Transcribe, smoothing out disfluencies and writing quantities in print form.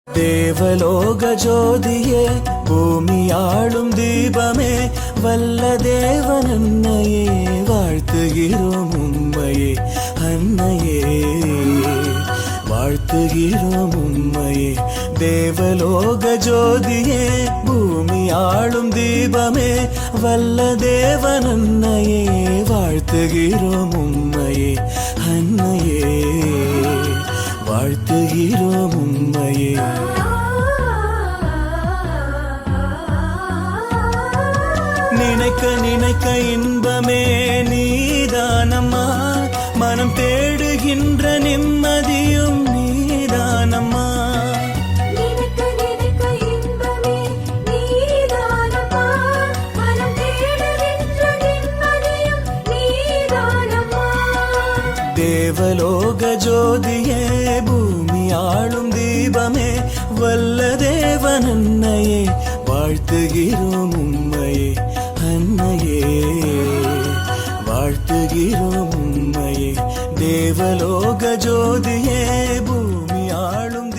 தேவலோக ஜோதியே பூமியாளும் தீபமே வல்ல தேவன் அன்னையே வாழ்த்துகிறோம் உம்மையே அன்னையே வாழ்த்துகிறோம் உம்மையே தேவலோக ஜோதியே பூமியாளும் தீபமே வல்ல தேவன் அன்னையே வாழ்த்துகிறோம் உம்மையே அன்னையே வாழ்த்துகிறோம் உம்மையே. நினைக்க நினைக்க இன்பமே நீதானம்மா மனம் தேடுகின்ற நிம்மதியும் நீதானம்மா. தேவலோக ஜோதியே பூமியாளும் தீபமே வல்ல தேவன் அன்னையே வாழ்த்துகிறோம் உம்மையே அன்னையே வாழ்த்துகிறோம் உம்மையே தேவலோக ஜோதியே பூமியாளும்